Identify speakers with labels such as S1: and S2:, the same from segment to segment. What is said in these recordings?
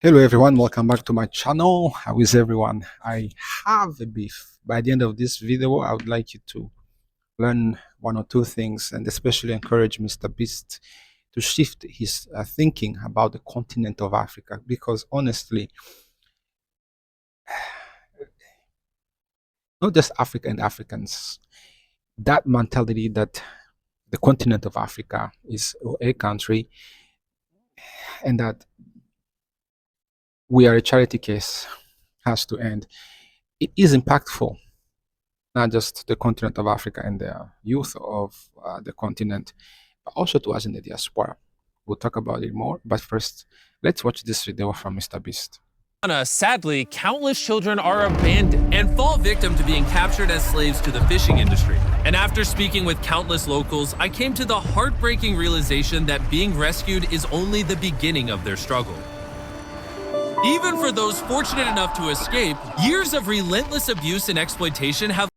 S1: Hello everyone, welcome back to my channel. How is everyone? I have a beef. By the end of this video, I would like you to learn one or two things and especially encourage Mr. Beast to shift his thinking about the continent of Africa because honestly, not just Africa and Africans, that mentality that the continent of Africa is a country and that we are a charity case has to end. It is impactful, not just the continent of Africa and the youth of the continent, but also to us in the diaspora. We'll talk about it more, but first, let's watch this video from Mr. Beast.
S2: Sadly, countless children are abandoned and fall victim to being captured as slaves to the fishing industry. And after speaking with countless locals, I came to the heartbreaking realization that being rescued is only the beginning of their struggle. Even for those fortunate enough to escape, years of relentless abuse and exploitation have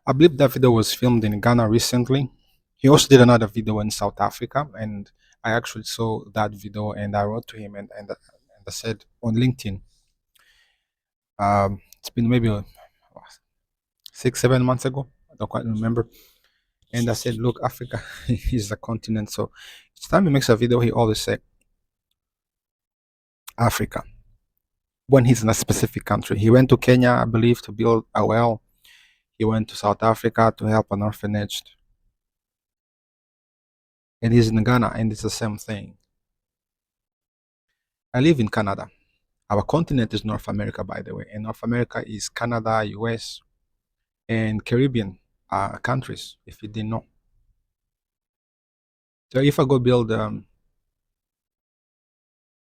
S1: I believe that video was filmed in Ghana recently. He also did another video in South Africa, and I actually saw that video and I wrote to him and I said on LinkedIn, it's been maybe 6, 7 months ago. I don't quite remember. And I said, look, Africa is a continent. So each time he makes a video, he always say Africa when he's in a specific country. He went to Kenya, I believe, to build a well. He went to South Africa to help an orphanage. And he's in Ghana, and it's the same thing. I live in Canada. Our continent is North America, by the way. And North America is Canada, US, and Caribbean countries, if you didn't know. So if I go build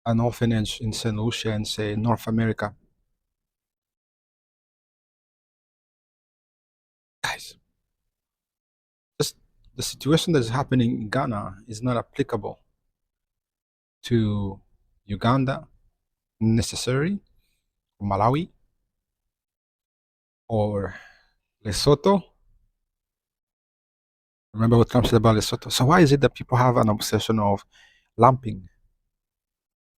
S1: an orphanage in St. Lucia and say North America, guys, just the situation that is happening in Ghana is not applicable to Uganda necessarily, Malawi, or Lesotho. Remember what Trump said about Lesotho. So why is it that people have an obsession of lumping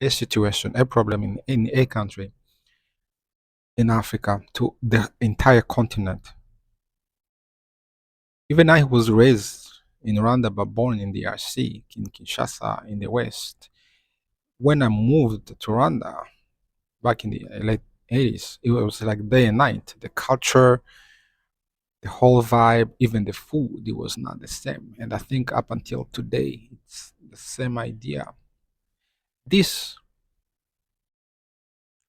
S1: a situation, a problem in a country in Africa to the entire continent? Even I was raised in Rwanda but born in the RC, in Kinshasa, in the West. When I moved to Rwanda back in the late 80s, it was like day and night. The culture, the whole vibe, even the food, it was not the same. And I think up until today, it's the same idea. This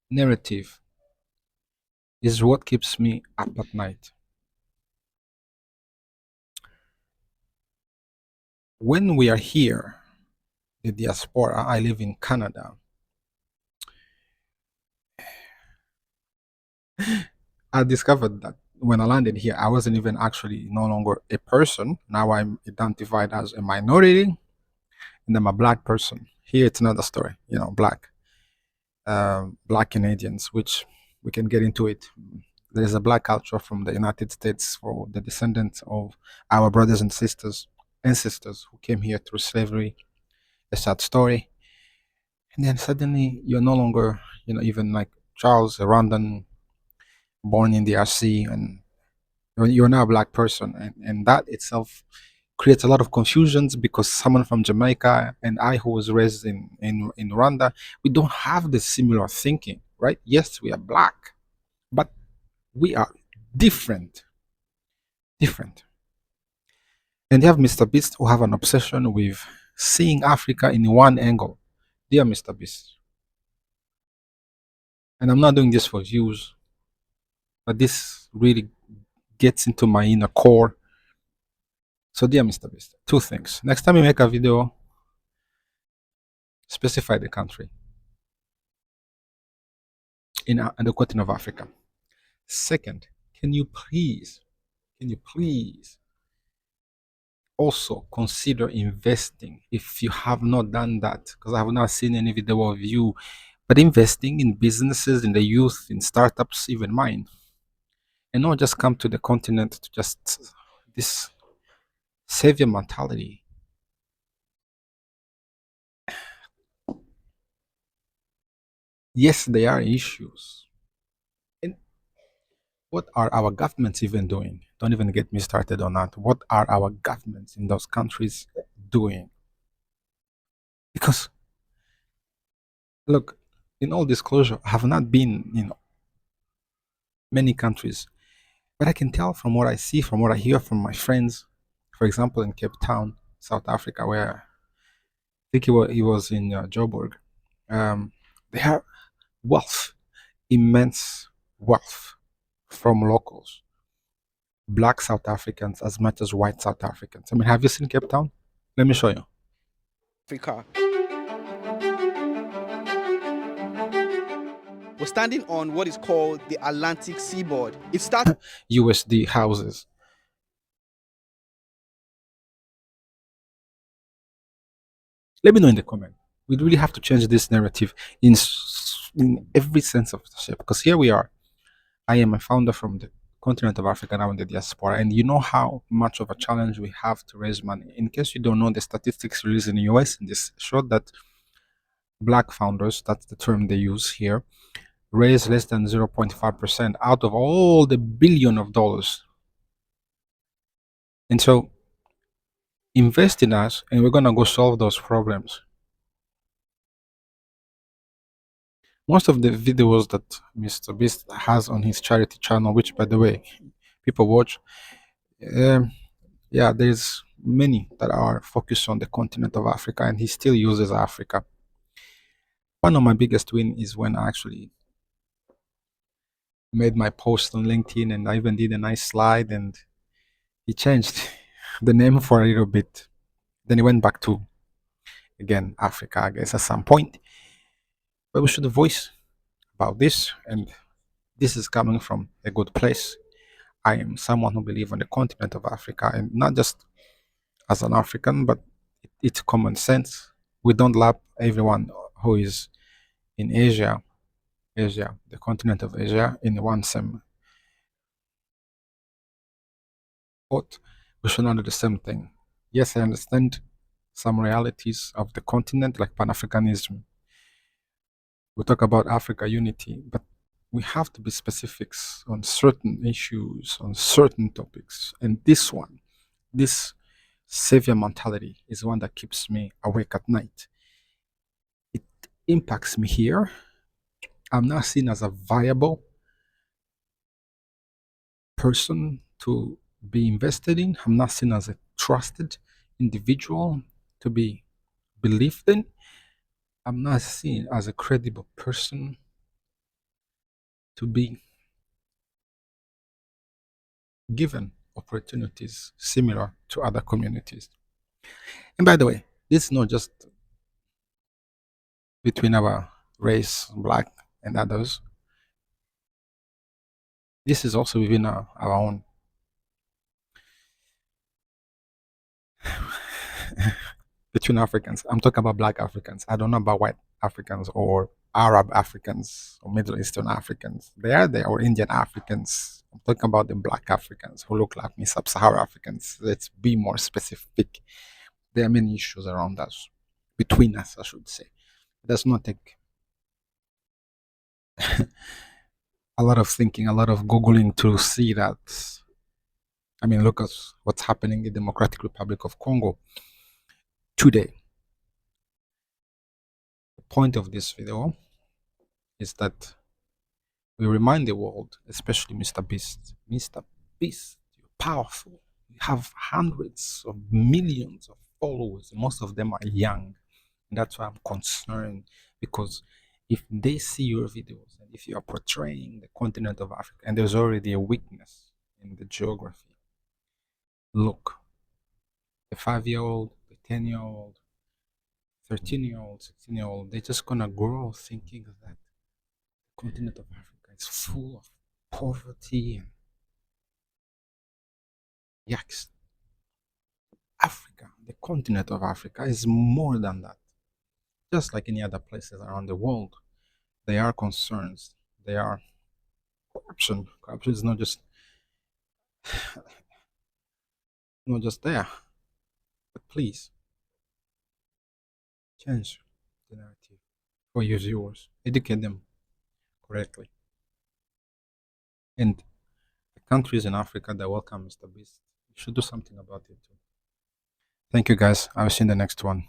S1: narrative is what keeps me up at night. When we are here, the diaspora, I live in Canada. I discovered that when I landed here, I wasn't even actually no longer a person. Now I'm identified as a minority and I'm a black person. Here it's another story, black Canadians, which we can get into it. There's a black culture from the United States for the descendants of our brothers and sisters, ancestors who came here through slavery. A sad story. And then suddenly you're no longer, even like Charles, a Rwandan born in the RC, and you're now a black person. And that itself creates a lot of confusions because someone from Jamaica and I, who was raised in Rwanda, we don't have the similar thinking, right? Yes, we are black, but we are different. Different. And you have Mr. Beast who have an obsession with seeing Africa in one angle. Dear Mr. Beast, and I'm not doing this for views, but this really gets into my inner core. So dear Mr. Beast, two things. Next time you make a video, specify the country in the continent of Africa. Second, can you please also consider investing if you have not done that? Because I have not seen any video of you, but investing in businesses, in the youth, in startups, even mine, and not just come to the continent to just this savior mentality. Yes, there are issues. And what are our governments even doing? Don't even get me started on that. What are our governments in those countries doing? Because, look, in all disclosure, I have not been in many countries, but I can tell from what I see, from what I hear from my friends, for example, in Cape Town, South Africa, where I think he was in Joburg, um, they have wealth, immense wealth from locals, black South Africans as much as white South Africans. I mean, have you seen Cape Town? Let me show you.
S3: Africa. We're standing on what is called the Atlantic seaboard. It starts
S1: USD houses. Let me know in the comment. We really have to change this narrative in every sense of the shape. Because here we are. I am a founder from the continent of Africa now in the diaspora, and you know how much of a challenge we have to raise money. In case you don't know, the statistics released in the US in this showed that black founders, that's the term they use here, raise less than 0.5% out of all the billion of dollars. And so invest in us and we're gonna go solve those problems. Most of the videos that Mr. Beast has on his charity channel, which by the way people watch, um, yeah, there's many that are focused on the continent of Africa, and he still uses Africa. One of my biggest win is when I actually made my post on LinkedIn, and I even did a nice slide, and he changed the name for a little bit. Then he went back to again Africa, I guess, at some point. But we should voice about this, and this is coming from a good place. I am someone who believes on the continent of Africa, and not just as an African, but it's common sense. We don't love everyone who is in Asia, the continent of Asia, in one same boat. We should not do the same thing. Yes, I understand some realities of the continent, like Pan Africanism. We talk about Africa unity, but we have to be specifics on certain issues, on certain topics. And this one, this savior mentality, is one that keeps me awake at night. It impacts me here. I'm not seen as a viable person to be invested in. I'm not seen as a trusted individual to be believed in. I'm not seen as a credible person to be given opportunities similar to other communities. And by the way, this is not just between our race, black, and others. This is also within our own. Between Africans. I'm talking about black Africans. I don't know about white Africans or Arab Africans or Middle Eastern Africans. They are there, or Indian Africans. I'm talking about the black Africans who look like me, sub-Saharan Africans. Let's be more specific. There are many issues around us, between us, I should say. It does not take a lot of thinking, a lot of Googling to see that. I mean, look at what's happening in the Democratic Republic of Congo today. The point of this video is that we remind the world, especially Mr. Beast, Mr. Beast, you're powerful. You have hundreds of millions of followers. Most of them are young. And that's why I'm concerned, because if they see your videos and if you are portraying the continent of Africa, and there's already a weakness in the geography, look, the 5-year-old, the 10-year-old, 13-year-old, 16-year-old, they're just gonna grow thinking that the continent of Africa is full of poverty and yaks. Africa, the continent of Africa, is more than that. Just like any other places around the world, there are concerns. There are corruption. Corruption is not just there. But please change the narrative. for your viewers. Educate them correctly. And the countries in Africa that welcome Mr. Beast, you should do something about it too. Thank you guys. I'll see you in the next one.